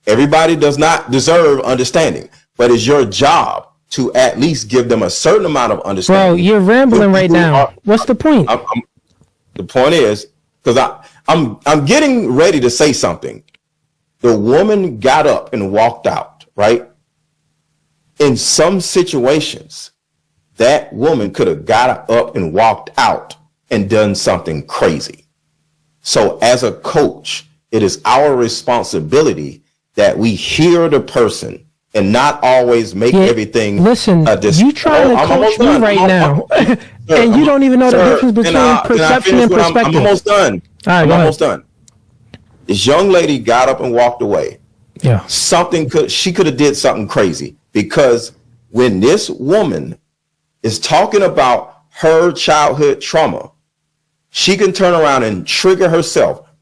Everybody does not deserve understanding, but it's your job to at least give them a certain amount of understanding. Bro, you're rambling right now. What's the point? The point is, because I'm getting ready to say something. The woman got up and walked out, right? In some situations, that woman could have got up and walked out and done something crazy. So as a coach, it is our responsibility that we hear the person and not always make everything. Listen, you trying to coach me right now, and you don't even know the difference between perception and perspective. I'm almost done. All right, I'm almost done. This young lady got up and walked away. Yeah. She could have did something crazy, because when this woman is talking about her childhood trauma, she can turn around and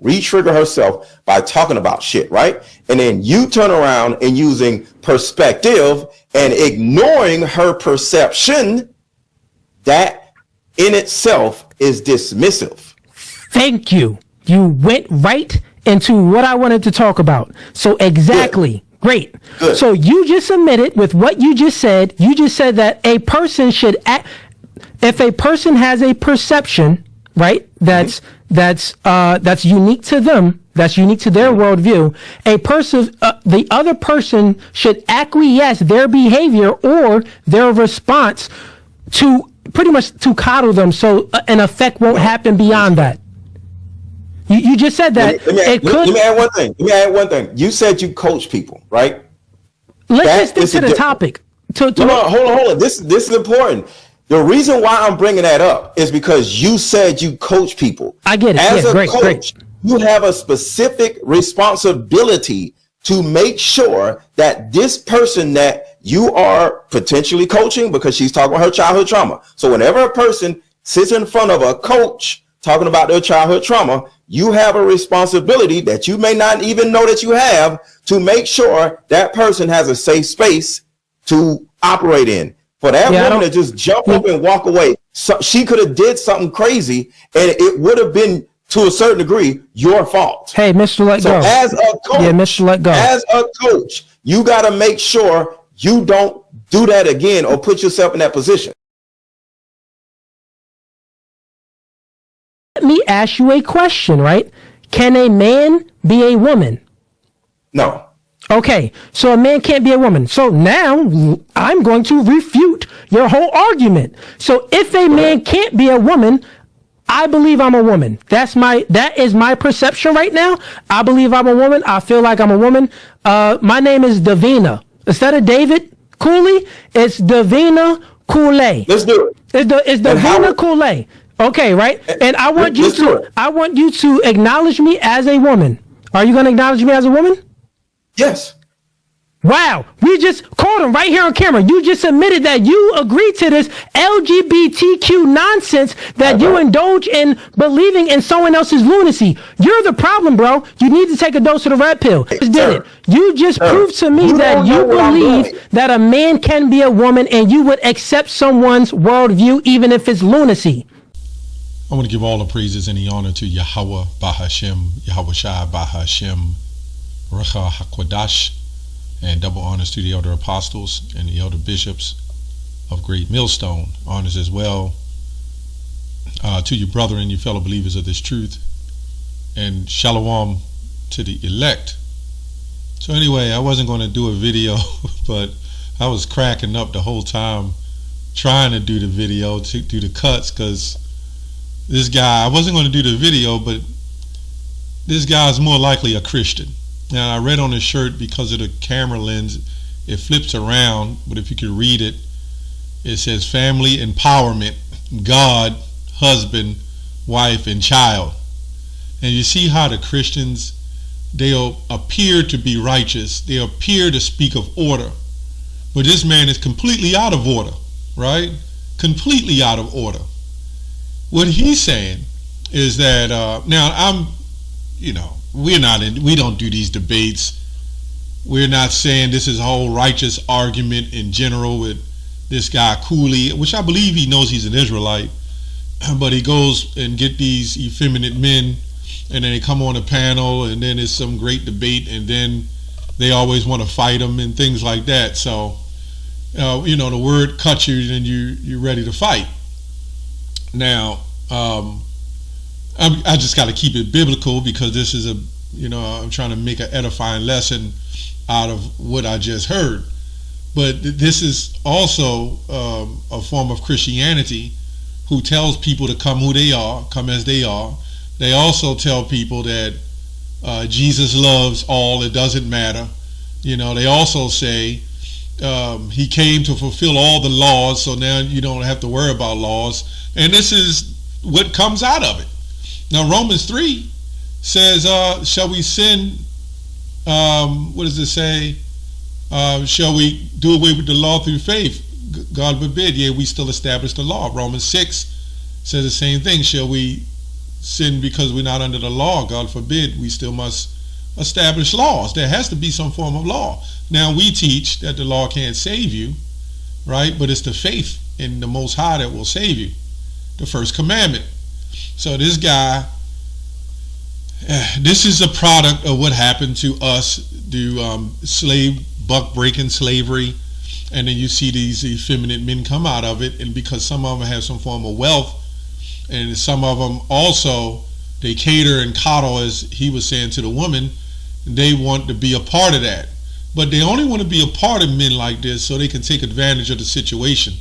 re-trigger herself by talking about shit, right? And then you turn around and using perspective and ignoring her perception. That in itself is dismissive. Thank you. You went right into what I wanted to talk about. So exactly. Good. Great. Good. So you just admitted with what you just said. You just said that a person should act, if a person has a perception, right, that's unique to them, that's unique to their worldview, the other person should acquiesce their behavior or their response to pretty much to coddle them, so an effect won't happen beyond that. You just said that. Let me add one thing. You said you coach people, right? Let's just stick to the topic. Hold on. This is important. The reason why I'm bringing that up is because you said you coach people. I get it. As a coach, you have a specific responsibility to make sure that this person that you are potentially coaching, because she's talking about her childhood trauma. So whenever a person sits in front of a coach talking about their childhood trauma, you have a responsibility that you may not even know that you have to make sure that person has a safe space to operate in. For that woman to just jump up and walk away, so she could have did something crazy, and it would have been, to a certain degree, your fault. Hey, Mr. Let Go. As a coach, Mr. Let Go. As a coach, you got to make sure you don't do that again or put yourself in that position. Let me ask you a question, right? Can a man be a woman? No. Okay, so a man can't be a woman. So now I'm going to refute your whole argument. So if a man can't be a woman, I believe I'm a woman. That is my perception right now. I believe I'm a woman. I feel like I'm a woman. My name is Davina. Instead of David Cooley, it's Davina Cooley. Let's do it. It's Davina Cooley. Okay, right? And I want you to acknowledge me as a woman. Are you going to acknowledge me as a woman? Yes. Wow, we just caught him right here on camera. You just admitted that you agree to this LGBTQ nonsense that you indulge in believing in someone else's lunacy. You're the problem, bro. You need to take a dose of the red pill. You just proved to me that you believe that a man can be a woman and you would accept someone's worldview even if it's lunacy. I want to give all the praises and the honor to Yahweh Bahashem, Yahweh Shai Bahashem, Recha HaKwadash, and double honors to the elder apostles and the elder bishops of Great Millstone. Honors as well to your brother and your fellow believers of this truth, and shalom to the elect. So anyway, I wasn't going to do a video, but I was cracking up the whole time trying to do the video, to do the cuts, because this guy, I wasn't going to do the video, but this guy's more likely a Christian. Now, I read on his shirt, because of the camera lens, it flips around, but if you could read it, it says family empowerment, God, husband, wife, and child. And you see how the Christians, they'll appear to be righteous, they appear to speak of order, but this man is completely out of order, right? Completely out of order. What he's saying is that, now we don't do these debates. We're not saying this is a whole righteous argument in general with this guy Cooley, which I believe he knows he's an Israelite, but he goes and get these effeminate men, and then they come on a panel, and then it's some great debate, and then they always want to fight them and things like that. So, the word cuts you, and you're ready to fight. Now, I just got to keep it biblical, because this is I'm trying to make an edifying lesson out of what I just heard. But this is also a form of Christianity, who tells people to come who they are, come as they are. They also tell people that Jesus loves all, it doesn't matter. They also say he came to fulfill all the laws, so now you don't have to worry about laws. And this is what comes out of it. Now, Romans 3 says, shall we sin? What does it say? Shall we do away with the law through faith? God forbid. Yea, we still establish the law. Romans 6 says the same thing. Shall we sin because we're not under the law? God forbid. We still must establish laws. There has to be some form of law. Now, we teach that the law can't save you, right? But it's the faith in the Most High that will save you. The first commandment. So this guy, this is a product of what happened to us through buck breaking slavery, and then you see these effeminate men come out of it, and because some of them have some form of wealth, and some of them also, they cater and coddle, as he was saying, to the woman. They want to be a part of that, but they only want to be a part of men like this so they can take advantage of the situation.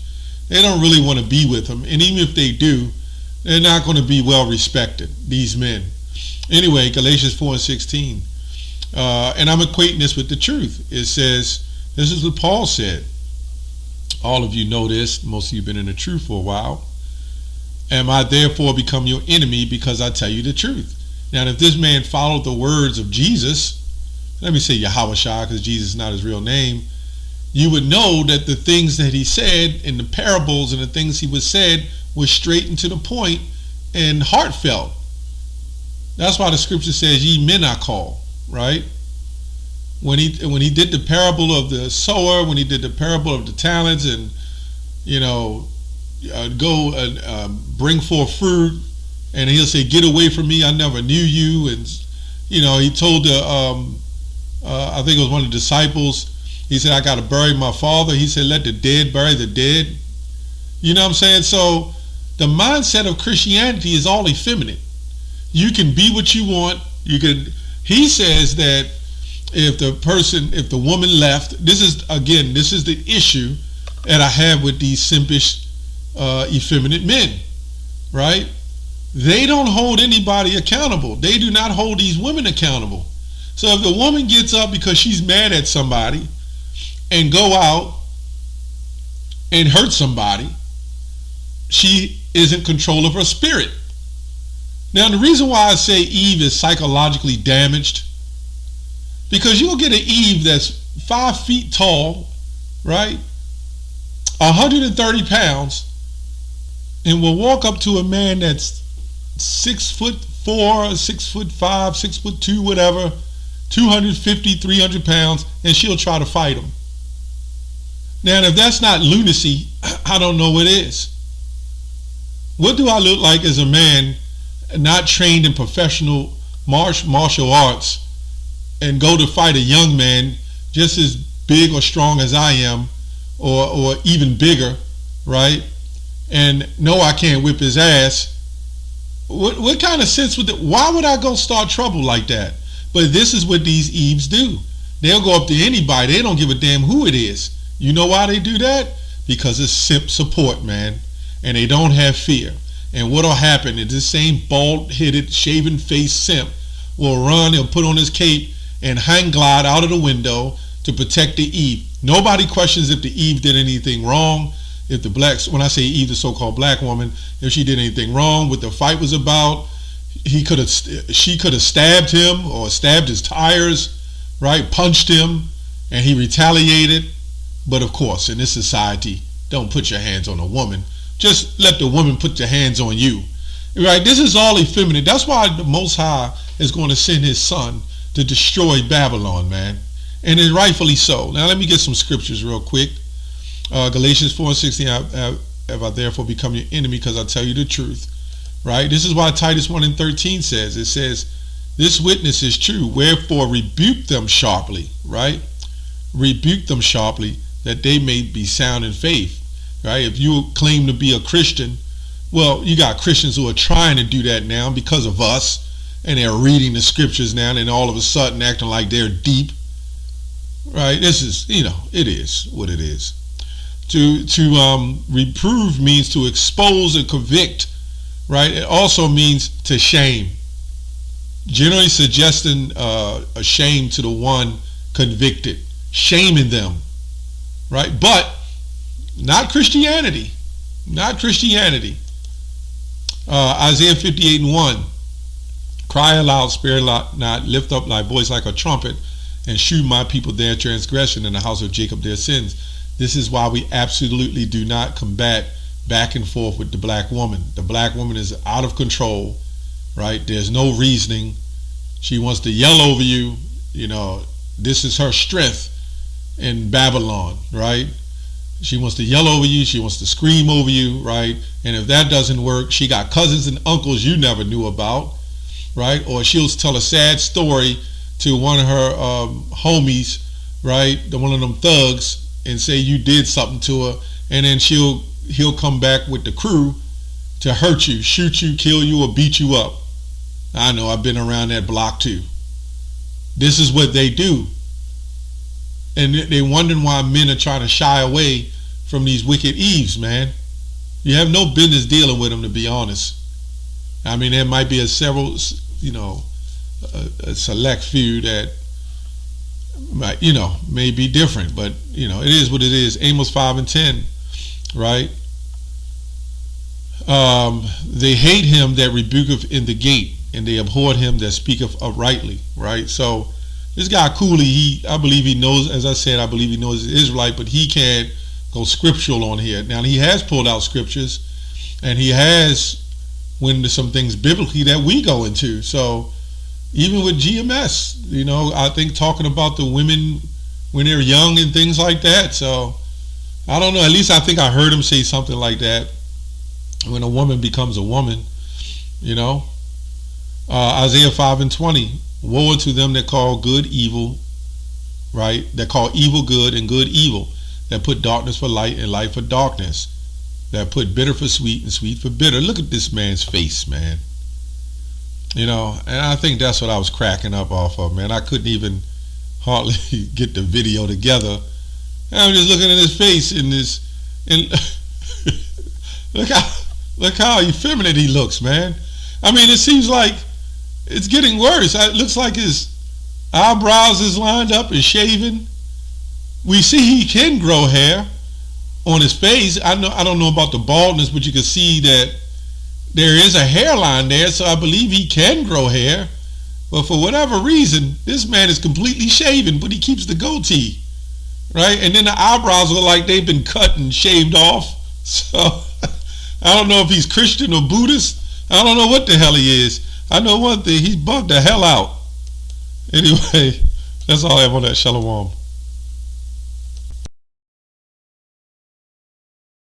They don't really want to be with them, and even if they do, they're not going to be well respected, these men. Anyway, Galatians 4:16, and I'm equating this with the truth. It says, this is what Paul said. All of you know this. Most of you have been in the truth for a while. Am I therefore become your enemy because I tell you the truth? Now, if this man followed the words of Jesus, let me say Yahweh Shai, because Jesus is not his real name, you would know that the things that he said in the parables and the things he was said were straight and to the point and heartfelt. That's why the scripture says, ye men I call, right? When he did the parable of the sower, when he did the parable of the talents, and go and bring forth fruit, and he'll say, get away from me, I never knew you. And he told I think it was one of the disciples, he said, I got to bury my father. He said, let the dead bury the dead. You know what I'm saying? So the mindset of Christianity is all effeminate. You can be what you want. He says that if the woman left, this is the issue that I have with these simpish, effeminate men, right? They don't hold anybody accountable. They do not hold these women accountable. So if the woman gets up because she's mad at somebody and go out and hurt somebody, she is in control of her spirit. Now, the reason why I say Eve is psychologically damaged, because you'll get an Eve that's 5 feet tall, right? 130 pounds, and will walk up to a man that's 6'4", 6'5", 6'2", whatever, 250, 300 pounds, and she'll try to fight him. Now, if that's not lunacy, I don't know what is. What do I look like as a man not trained in professional martial arts and go to fight a young man just as big or strong as I am, or even bigger, right? And no, I can't whip his ass. What kind of sense would that? Why would I go start trouble like that? But this is what these Eves do. They'll go up to anybody. They don't give a damn who it is. You know why they do that? Because it's simp support, man. And they don't have fear. And what'll happen is this same bald-headed, shaven-faced simp will run and put on his cape and hang glide out of the window to protect the Eve. Nobody questions if the Eve did anything wrong. If the when I say Eve, the so-called black woman, if she did anything wrong, what the fight was about, she could have stabbed him or stabbed his tires, right? Punched him, and he retaliated. But of course, in this society, don't put your hands on a woman. Just let the woman put their hands on you, right? This is all effeminate. That's why the Most High is going to send his son to destroy Babylon, man. And then rightfully so. Now let me get some scriptures real quick. Galatians 4:16, have I therefore become your enemy because I tell you the truth, right? This is why Titus 1:13 says, it says, This witness is true. Wherefore rebuke them sharply, right? Rebuke them sharply, that they may be sound in faith, right? If you claim to be a Christian, well, you got Christians who are trying to do that now because of us, and they're reading the scriptures now, and all of a sudden acting like they're deep, right? This is, it is what it is. To reprove means to expose and convict, right? It also means to shame, generally suggesting a shame to the one convicted, shaming them, right? But not Christianity, not Christianity. Isaiah 58:1, cry aloud, spare not, lift up thy voice like a trumpet, and shew my people their transgression, and the house of Jacob their sins. This is why we absolutely do not combat back and forth with the black woman. The black woman is out of control, right? There's no reasoning. She wants to yell over you. This is her strength in Babylon, right? She wants to yell over you. She wants to scream over you, right? And if that doesn't work, she got cousins and uncles you never knew about, right? Or she'll tell a sad story to one of her homies, right? One of them thugs, and say you did something to her, and then he'll come back with the crew to hurt you, shoot you, kill you, or beat you up. I know, I've been around that block too. This is what they do. And they're wondering why men are trying to shy away from these wicked Eves, man. You have no business dealing with them, to be honest. I mean, there might be a select few that might, may be different, but it is what it is. Amos 5:10, right? They hate him that rebuketh in the gate, and they abhorred him that speaketh uprightly, right? So this guy Cooley, I believe he knows, as I said, I believe he knows he's Israelite, but he can't go scriptural on here. Now, he has pulled out scriptures, and he has went into some things biblically that we go into. So even with GMS, I think talking about the women when they're young and things like that. So I don't know. At least I think I heard him say something like that. When a woman becomes a woman, Isaiah 5:20, woe unto them that call good evil, right? That call evil good and good evil, that put darkness for light and light for darkness, that put bitter for sweet and sweet for bitter. Look at this man's face, man. And I think that's what I was cracking up off of, man. I couldn't even hardly get the video together. And I'm just looking at his face and look how effeminate he looks, man. I mean, it seems like it's getting worse. It looks like his eyebrows is lined up and shaven. We see he can grow hair on his face. I don't know about the baldness, but you can see that there is a hairline there, so I believe he can grow hair. But for whatever reason, this man is completely shaven, but he keeps the goatee, right? And then the eyebrows look like they've been cut and shaved off. So I don't know if he's Christian or Buddhist. I don't know what the hell he is. I know one thing, he's bugged the hell out. Anyway, that's all I have on that. Shalom.